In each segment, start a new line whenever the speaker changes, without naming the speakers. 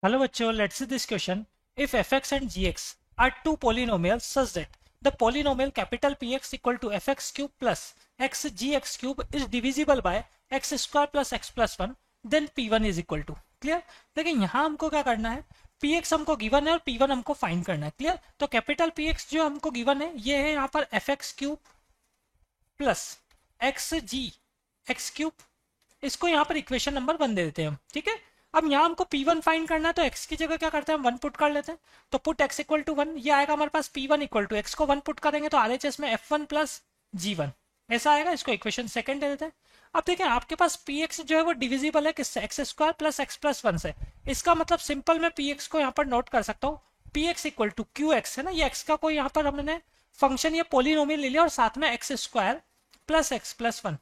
Hello bachcho, let's see this question. If fx and gx are two polynomials such that the polynomial capital Px equal to fx cube plus x gx cube is divisible by x square plus x plus 1, then P1 is equal to. Clear? देखिए यहाँ हमको क्या करना है, Px हमको given है और P1 हमको फाइंड करना है. क्लियर? तो कैपिटल Px जो हमको गिवन है ये है यहाँ पर fx क्यूब प्लस एक्स जी एक्स क्यूब. इसको यहाँ पर इक्वेशन नंबर 1 दे देते हैं हम. ठीक है, अब यहाँ हमको P1 फाइंड करना है तो x की जगह क्या करते हैं हम 1 पुट कर लेते हैं. तो पुट x इक्वल टू 1, ये आएगा हमारे पास P1 इक्वल टू x को 1 पुट करेंगे तो RHS में F1 प्लस G1 ऐसा आएगा. इसको इक्वेशन सेकंड दे देते हैं. अब देखें आपके पास Px जो है वो डिविजिबल है किससे, x square plus X plus 1 से. इसका मतलब सिंपल मैं Px को यहाँ पर नोट कर सकता हूँ. Px equal to Q X है ना, ये x का कोई यहाँ पर हमने फंक्शन या पोलिनोमियल ले लिया और साथ में x square plus X plus 1.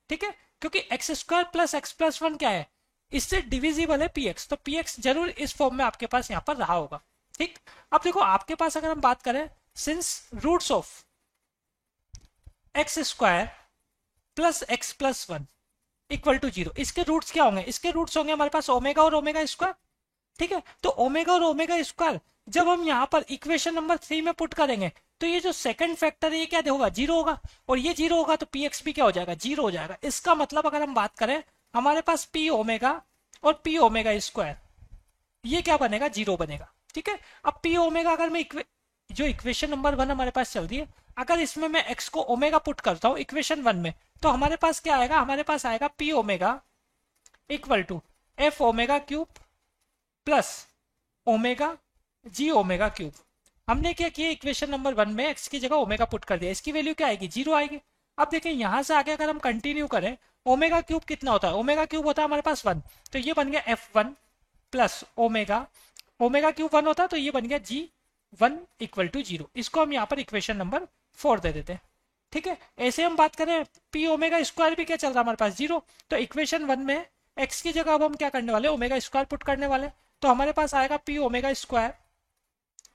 ठीक है, क्योंकि x square plus X plus 1 क्या है, इससे डिविजिबल है Px, तो Px जरूर इस फॉर्म में आपके पास यहाँ पर रहा होगा. ठीक, अब देखो आपके पास अगर हम बात करें since roots of X square plus X plus 1 equal to 0, इसके रूट्स क्या होंगे, इसके रूट्स होंगे हमारे पास ओमेगा और ओमेगा स्क्वायर. ठीक है, तो ओमेगा और ओमेगा स्क्वायर जब हम यहाँ पर इक्वेशन नंबर 3 में पुट करेंगे तो ये जो सेकंड फैक्टर है ये क्या होगा, 0 होगा. और ये 0 होगा तो Px भी क्या हो जाएगा, 0 हो जाएगा. इसका मतलब अगर हम बात करें हमारे पास पी ओमेगा और पी ओमेगा स्क्वायर ये क्या बनेगा, 0 बनेगा. ठीक है, अब पी ओमेगा अगर मैं जो इक्वेशन नंबर 1 हमारे पास चल रही है, अगर इसमें मैं x को ओमेगा पुट करता हूँ इक्वेशन 1 में, तो हमारे पास क्या आएगा, हमारे पास आएगा P omega equal to F omega cube plus omega G omega cube. हमने क्या किया, इक्वेशन नंबर 1 में x की जगह ओमेगा पुट कर दिया, इसकी वैल्यू क्या आएगी, 0 आएगी. अब देखें यहां से आगे अगर हम कंटिन्यू करें, ओमेगा क्यूब कितना होता है, ओमेगा क्यूब होता है हमारे पास 1, तो ये बन गया F1 plus omega, omega cube 1 होता है तो ये बन गया G1 इक्वल टू 0. इसको हम यहाँ पर इक्वेशन नंबर 4 दे देते हैं. ठीक है, ऐसे हम बात करें पी ओमेगा स्क्वायर भी क्या चल रहा है हमारे पास, 0, तो इक्वेशन 1 में x की जगह अब हम क्या करने वाले, ओमेगा स्क्वायर पुट करने वाले. तो हमारे पास आएगा P omega square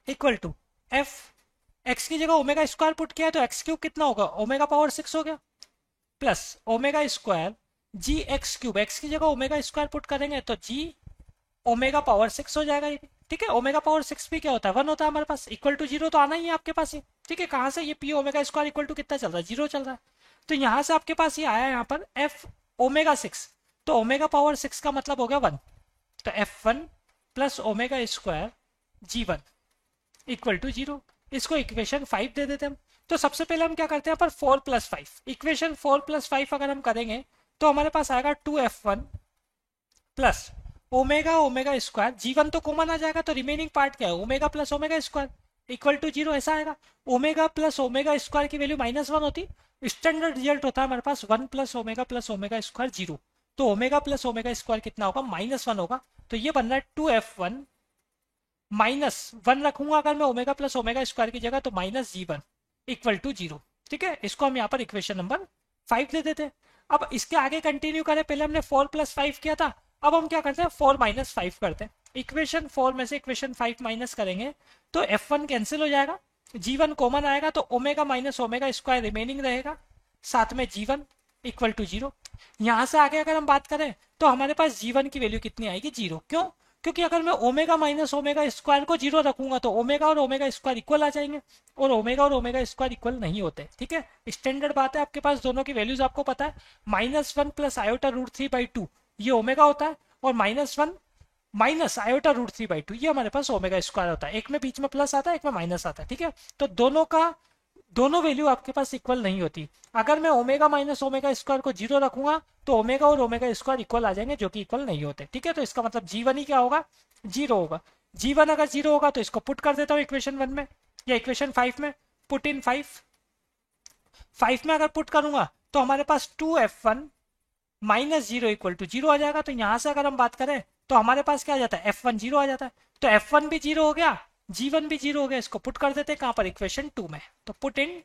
equal to F, X की जगह ओमेगा स्क्वायर पुट किया है तो एक्स क्यूब कितना होगा, ओमेगा पावर 6 हो गया, प्लस ओमेगा स्क्वायर जी एक्स क्यूब, एक्स की जगह ओमेगा स्क्वायर पुट करेंगे तो जी ओमेगा पावर 6 हो जाएगा ये. ठीक है, ओमेगा पावर 6 भी क्या होता है, 1 होता है हमारे पास, इक्वल टू 0 तो आना ही है आपके पास ये. ठीक है, कहां से ये P omega square equal to कितना चल रहा है, 0 चल रहा है. तो यहां से आपके पास ये आया यहाँ पर एफ ओमेगा 6, तो ओमेगा पावर 6 का मतलब हो गया 1, तो F1 plus omega square G1 equal to 0. इसको इक्वेशन 5 दे देते हैं हम. तो सबसे पहले हम क्या करते हैं पर 4 प्लस 5, इक्वेशन 4 प्लस 5 अगर हम करेंगे तो हमारे पास आएगा 2F1 plus omega omega square, G1 तो कॉमन आ जाएगा तो रिमेनिंग पार्ट क्या है, omega plus omega square equal to 0 ऐसा आएगा. ओमेगा प्लस ओमेगा स्क्वायर की वैल्यू -1 होती, स्टैंडर्ड रिजल्ट होता है हमारे पास 1 प्लस ओमेगा स्क्वायर 0. तो ओमेगा प्लस ओमेगा स्क्वायर कितना होगा, -1 होगा. तो ये बन रहा है 2F1 -1 रखूंगा अगर मैं ओमेगा प्लस ओमेगा स्क्वायर की जगह तो -G1 इक्वल टू 0. ठीक है, इसको हम यहाँ पर इक्वेशन नंबर 5 दे देते हैं. अब इसके आगे कंटिन्यू करें, पहले हमने 4 प्लस 5 किया था, अब हम क्या करते हैं 4 माइनस 5 करते हैं. इक्वेशन 4 में से इक्वेशन 5 माइनस करेंगे तो F1 कैंसिल हो जाएगा, G1 कॉमन आएगा तो omega minus omega square remaining रहेगा, साथ में G1 इक्वल टू 0. यहां से आगे अगर हम बात करें तो हमारे पास G1 की वैल्यू कितनी आएगी, 0. क्यों, क्योंकि अगर मैं ओमेगा माइनस ओमेगा स्क्वायर को 0 रखूंगा तो ओमेगा और ओमेगा स्क्वायर इक्वल आ जाएंगे, और ओमेगा और ओमेगा स्क्वायर इक्वल नहीं होते. ठीक है, स्टैंडर्ड बात है, आपके पास दोनों की वैल्यूज आपको पता है. -1 प्लस आयोटा रूट 3/2 ये ओमेगा होता है, और -1 माइनस आयोटा रूट 3/2 ये हमारे पास ओमेगा स्क्वायर होता है. एक में बीच में प्लस आता है, एक में माइनस आता है. ठीक है, तो दोनों वैल्यू आपके पास इक्वल नहीं होती. अगर मैं ओमेगा माइनस ओमेगा स्क्वायर को 0 रखूंगा तो ओमेगा और ओमेगा स्क्वायर इक्वल आ जाएंगे जो कि इक्वल नहीं होते. ठीक है, तो इसका मतलब G1 ही क्या होगा, 0 होगा. G1 अगर 0 होगा तो इसको पुट कर देता हूँ इक्वेशन 1 में या इक्वेशन 5 में, पुट इन 5 में अगर पुट करूंगा तो हमारे पास 2F1 -0 इक्वल टू 0 आ जाएगा. तो यहां से अगर हम बात करें तो हमारे पास क्या आ जाता है, F1 0 आ जाता है. तो F1 भी 0 हो गया, G1 भी 0 हो गया. इसको पुट कर देते हैं कहां पर, इक्वेशन 2 में. तो पुट इन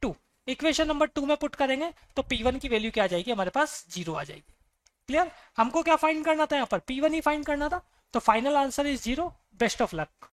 2, इक्वेशन नंबर 2 में पुट करेंगे तो P1 की वैल्यू क्या आ जाएगी, हमारे पास 0 आ जाएगी. क्लियर, हमको क्या फाइंड करना था यहाँ पर, P1 ही फाइंड करना था. तो final answer is 0. Best of luck.